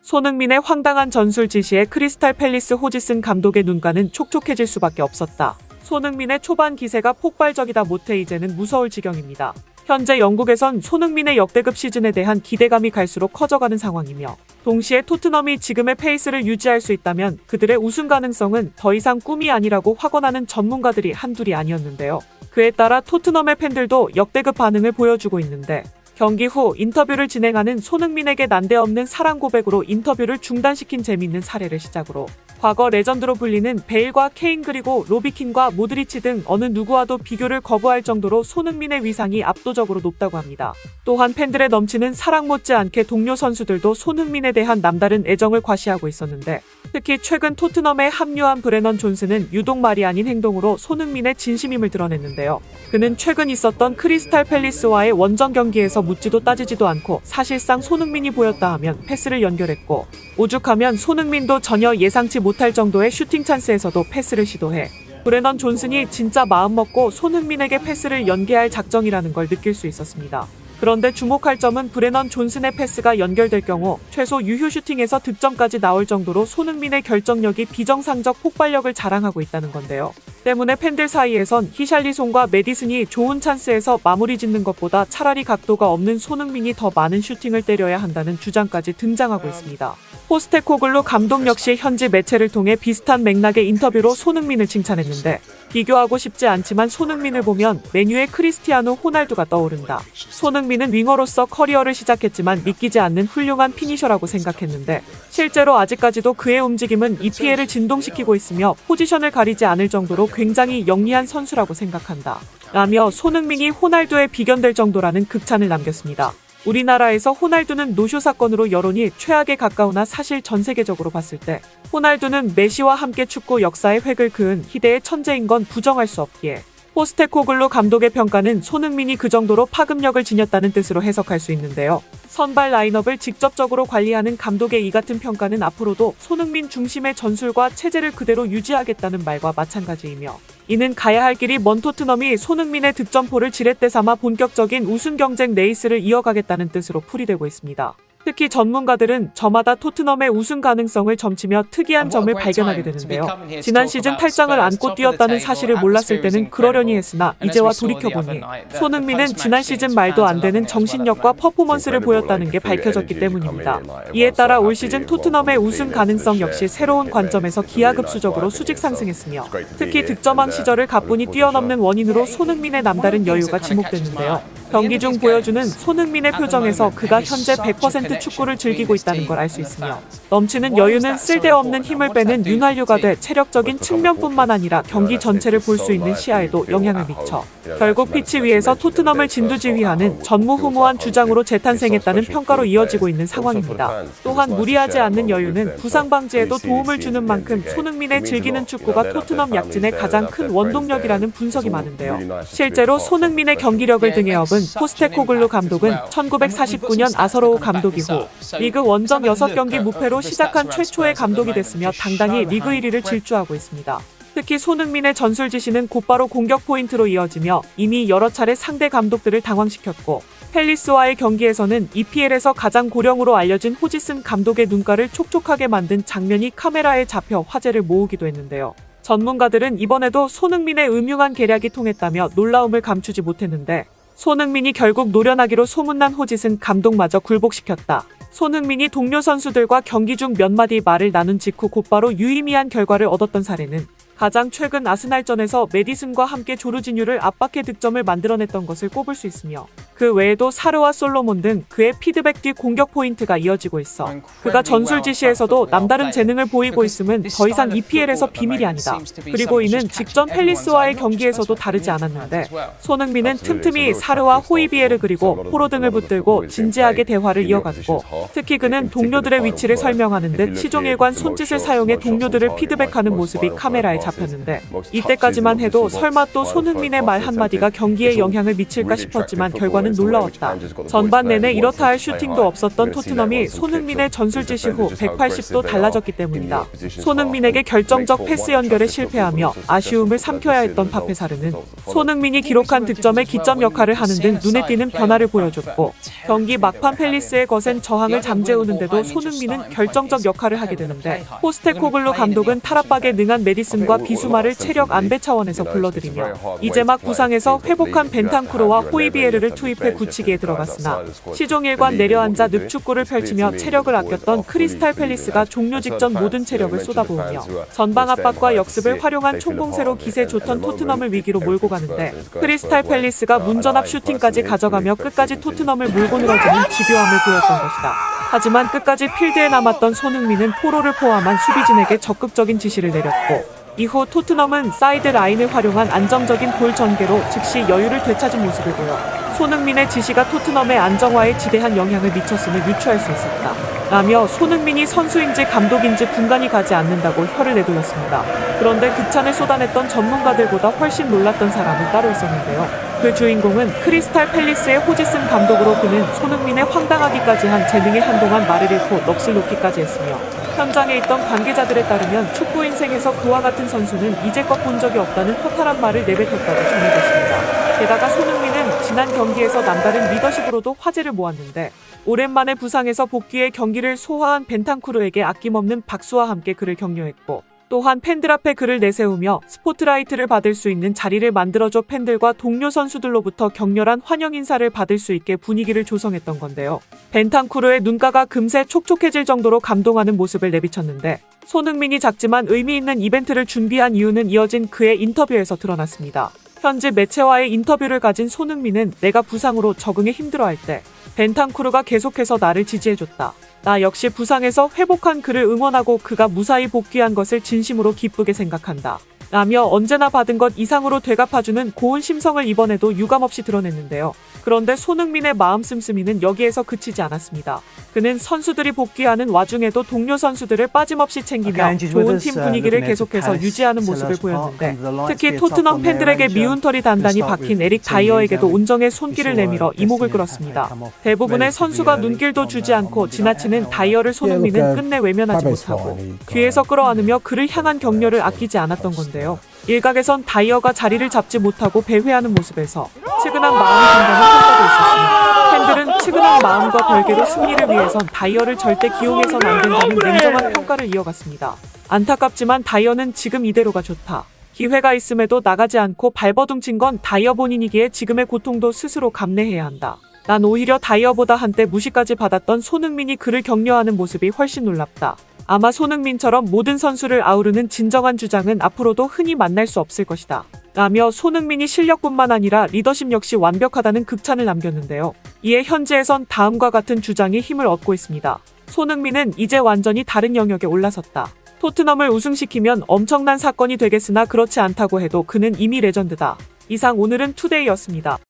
손흥민의 황당한 전술 지시에 크리스탈 팰리스 호지슨 감독의 눈가는 촉촉해질 수밖에 없었다. 손흥민의 초반 기세가 폭발적이다 못해 이제는 무서울 지경입니다. 현재 영국에선 손흥민의 역대급 시즌에 대한 기대감이 갈수록 커져가는 상황이며 동시에 토트넘이 지금의 페이스를 유지할 수 있다면 그들의 우승 가능성은 더 이상 꿈이 아니라고 확언하는 전문가들이 한둘이 아니었는데요. 그에 따라 토트넘의 팬들도 역대급 반응을 보여주고 있는데 경기 후 인터뷰를 진행하는 손흥민에게 난데없는 사랑 고백으로 인터뷰를 중단시킨 재미있는 사례를 시작으로 과거 레전드로 불리는 베일과 케인 그리고 로비킨과 모드리치 등 어느 누구와도 비교를 거부할 정도로 손흥민의 위상이 압도적으로 높다고 합니다. 또한 팬들의 넘치는 사랑 못지않게 동료 선수들도 손흥민에 대한 남다른 애정을 과시하고 있었는데 특히 최근 토트넘에 합류한 브레넌 존슨은 유독 말이 아닌 행동으로 손흥민의 진심임을 드러냈는데요. 그는 최근 있었던 크리스탈 팰리스와의 원정 경기에서 묻지도 따지지도 않고 사실상 손흥민이 보였다 하면 패스를 연결했고 오죽하면 손흥민도 전혀 예상치 못할 정도의 슈팅 찬스에서도 패스를 시도해 브레넌 존슨이 진짜 마음먹고 손흥민에게 패스를 연계할 작정이라는 걸 느낄 수 있었습니다. 그런데 주목할 점은 브레넌 존슨의 패스가 연결될 경우 최소 유효 슈팅에서 득점까지 나올 정도로 손흥민의 결정력이 비정상적 폭발력을 자랑하고 있다는 건데요. 때문에 팬들 사이에선 히샬리송과 메디슨이 좋은 찬스에서 마무리 짓는 것보다 차라리 각도가 없는 손흥민이 더 많은 슈팅을 때려야 한다는 주장까지 등장하고 있습니다. 포스테코글루 감독 역시 현지 매체를 통해 비슷한 맥락의 인터뷰로 손흥민을 칭찬했는데 비교하고 싶지 않지만 손흥민을 보면 맨유의 크리스티아노 호날두가 떠오른다. 손흥민은 윙어로서 커리어를 시작했지만 믿기지 않는 훌륭한 피니셔라고 생각했는데 실제로 아직까지도 그의 움직임은 EPL을 진동시키고 있으며 포지션을 가리지 않을 정도로 굉장히 영리한 선수라고 생각한다. 라며 손흥민이 호날두에 비견될 정도라는 극찬을 남겼습니다. 우리나라에서 호날두는 노쇼 사건으로 여론이 최악에 가까우나 사실 전 세계적으로 봤을 때 호날두는 메시와 함께 축구 역사의 획을 그은 희대의 천재인 건 부정할 수 없기에 포스테코글루 감독의 평가는 손흥민이 그 정도로 파급력을 지녔다는 뜻으로 해석할 수 있는데요. 선발 라인업을 직접적으로 관리하는 감독의 이 같은 평가는 앞으로도 손흥민 중심의 전술과 체제를 그대로 유지하겠다는 말과 마찬가지이며 이는 가야 할 길이 먼 토트넘이 손흥민의 득점포를 지렛대 삼아 본격적인 우승 경쟁 레이스를 이어가겠다는 뜻으로 풀이되고 있습니다. 특히 전문가들은 저마다 토트넘의 우승 가능성을 점치며 특이한 점을 발견하게 되는데요. 지난 시즌 탈장을 안고 뛰었다는 사실을 몰랐을 때는 그러려니 했으나 이제와 돌이켜보니 손흥민은 지난 시즌 말도 안 되는 정신력과 퍼포먼스를 보였다는 게 밝혀졌기 때문입니다. 이에 따라 올 시즌 토트넘의 우승 가능성 역시 새로운 관점에서 기하급수적으로 수직 상승했으며 특히 득점왕 시절을 가뿐히 뛰어넘는 원인으로 손흥민의 남다른 여유가 지목됐는데요. 경기 중 보여주는 손흥민의 표정에서 그가 현재 100% 축구를 즐기고 있다는 걸 알 수 있으며 넘치는 여유는 쓸데없는 힘을 빼는 윤활유가 돼 체력적인 측면뿐만 아니라 경기 전체를 볼 수 있는 시야에도 영향을 미쳐 결국 피치 위에서 토트넘을 진두지휘하는 전무후무한 주장으로 재탄생했다는 평가로 이어지고 있는 상황입니다. 또한 무리하지 않는 여유는 부상 방지에도 도움을 주는 만큼 손흥민의 즐기는 축구가 토트넘 약진의 가장 큰 원동력이라는 분석이 많은데요. 실제로 손흥민의 경기력을 등에 업은 포스테코글루 감독은 1949년 아서로우 감독 이후 리그 원정 6경기 무패로 시작한 최초의 감독이 됐으며 당당히 리그 1위를 질주하고 있습니다. 특히 손흥민의 전술 지시는 곧바로 공격 포인트로 이어지며 이미 여러 차례 상대 감독들을 당황시켰고 팰리스와의 경기에서는 EPL에서 가장 고령으로 알려진 호지슨 감독의 눈가를 촉촉하게 만든 장면이 카메라에 잡혀 화제를 모으기도 했는데요. 전문가들은 이번에도 손흥민의 음흉한 계략이 통했다며 놀라움을 감추지 못했는데 손흥민이 결국 노련하기로 소문난 호지슨 감독마저 굴복시켰다. 손흥민이 동료 선수들과 경기 중 몇 마디 말을 나눈 직후 곧바로 유의미한 결과를 얻었던 사례는 가장 최근 아스날전에서 메디슨과 함께 조르지뉴를 압박해 득점을 만들어냈던 것을 꼽을 수 있으며 그 외에도 사르와 솔로몬 등 그의 피드백 뒤 공격 포인트가 이어지고 있어 그가 전술 지시에서도 남다른 재능을 보이고 있음은 더 이상 EPL에서 비밀이 아니다. 그리고 이는 직전 팰리스와의 경기에서도 다르지 않았는데 손흥민은 틈틈이 사르와 호이비에르 그리고 포로 등을 붙들고 진지하게 대화를 이어갔고 특히 그는 동료들의 위치를 설명하는 듯 시종일관 손짓을 사용해 동료들을 피드백하는 모습이 카메라에 잡혔는데 이때까지만 해도 설마 또 손흥민의 말 한마디가 경기에 영향을 미칠까 싶었지만 결과는 않았다는 놀라웠다. 전반 내내 이렇다 할 슈팅도 없었던 토트넘이 손흥민의 전술 지시 후 180도 달라졌기 때문이다. 손흥민에게 결정적 패스 연결에 실패하며 아쉬움을 삼켜야 했던 파페사르는 손흥민이 기록한 득점에 기점 역할을 하는 등 눈에 띄는 변화를 보여줬고, 경기 막판 펠리스의 거센 저항을 잠재우는데도 손흥민은 결정적 역할을 하게 되는데, 포스테코글루 감독은 탈압박에 능한 메디슨과 비수마를 체력 안배 차원에서 불러들이며 이제 막 부상에서 회복한 벤탄쿠르와 호이비에르를 투입해 굳히기에 들어갔으나 시종일관 내려앉아 늪축구를 펼치며 체력을 아꼈던 크리스탈 팰리스가 종료 직전 모든 체력을 쏟아부으며 전방 압박과 역습을 활용한 총공세로 기세 좋던 토트넘을 위기로 몰고 가는데, 크리스탈 팰리스가 문전압 슈팅까지 가져가며 끝까지 토트넘을 몰고 늘어지는 집요함을 보였던 것이다. 하지만 끝까지 필드에 남았던 손흥민은 포로를 포함한 수비진에게 적극적인 지시를 내렸고, 이후 토트넘은 사이드 라인을 활용한 안정적인 볼 전개로 즉시 여유를 되찾은 모습을 보여 손흥민의 지시가 토트넘의 안정화에 지대한 영향을 미쳤음을 유추할 수 있었다. 라며 손흥민이 선수인지 감독인지 분간이 가지 않는다고 혀를 내둘렀습니다. 그런데 극찬을 쏟아냈던 전문가들보다 훨씬 놀랐던 사람은 따로 있었는데요. 그 주인공은 크리스탈 팰리스의 호지슨 감독으로 그는 손흥민의 황당하기까지 한 재능에 한동안 말을 잃고 넋을 놓기까지 했으며, 현장에 있던 관계자들에 따르면 축구 인생에서 그와 같은 선수는 이제껏 본 적이 없다는 허탈한 말을 내뱉었다고 전해졌습니다. 게다가 손흥민은 지난 경기에서 남다른 리더십으로도 화제를 모았는데, 오랜만에 부상에서 복귀해 경기를 소화한 벤탄쿠르에게 아낌없는 박수와 함께 그를 격려했고, 또한 팬들 앞에 그를 내세우며 스포트라이트를 받을 수 있는 자리를 만들어줘 팬들과 동료 선수들로부터 격렬한 환영 인사를 받을 수 있게 분위기를 조성했던 건데요. 벤탄쿠르의 눈가가 금세 촉촉해질 정도로 감동하는 모습을 내비쳤는데, 손흥민이 작지만 의미 있는 이벤트를 준비한 이유는 이어진 그의 인터뷰에서 드러났습니다. 현지 매체와의 인터뷰를 가진 손흥민은 내가 부상으로 적응에 힘들어할 때 벤탄쿠르가 계속해서 나를 지지해줬다. 나 역시 부상에서 회복한 그를 응원하고 그가 무사히 복귀한 것을 진심으로 기쁘게 생각한다. 라며 언제나 받은 것 이상으로 되갚아주는 고운 심성을 이번에도 유감없이 드러냈는데요. 그런데 손흥민의 마음 씀씀이는 여기에서 그치지 않았습니다. 그는 선수들이 복귀하는 와중에도 동료 선수들을 빠짐없이 챙기며 좋은 팀 분위기를 계속해서 유지하는 모습을 보였는데, 특히 토트넘 팬들에게 미운 털이 단단히 박힌 에릭 다이어에게도 온정의 손길을 내밀어 이목을 끌었습니다. 대부분의 선수가 눈길도 주지 않고 지나치는 다이어를 손흥민은 끝내 외면하지 못하고 뒤에서 끌어안으며 그를 향한 격려를 아끼지 않았던 건데요. 일각에선 다이어가 자리를 잡지 못하고 배회하는 모습에서 측은한 마음이 든다는 평가도 있었습니다. 팬들은 측은한 마음과 별개로 승리를 위해선 다이어를 절대 기용해선 안 된다는 냉정한 평가를 이어갔습니다. 안타깝지만 다이어는 지금 이대로가 좋다. 기회가 있음에도 나가지 않고 발버둥친 건 다이어 본인이기에 지금의 고통도 스스로 감내해야 한다. 난 오히려 다이어보다 한때 무시까지 받았던 손흥민이 그를 격려하는 모습이 훨씬 놀랍다. 아마 손흥민처럼 모든 선수를 아우르는 진정한 주장은 앞으로도 흔히 만날 수 없을 것이다. 라며 손흥민이 실력뿐만 아니라 리더십 역시 완벽하다는 극찬을 남겼는데요. 이에 현지에선 다음과 같은 주장이 힘을 얻고 있습니다. 손흥민은 이제 완전히 다른 영역에 올라섰다. 토트넘을 우승시키면 엄청난 사건이 되겠으나 그렇지 않다고 해도 그는 이미 레전드다. 이상 오늘은 투데이였습니다.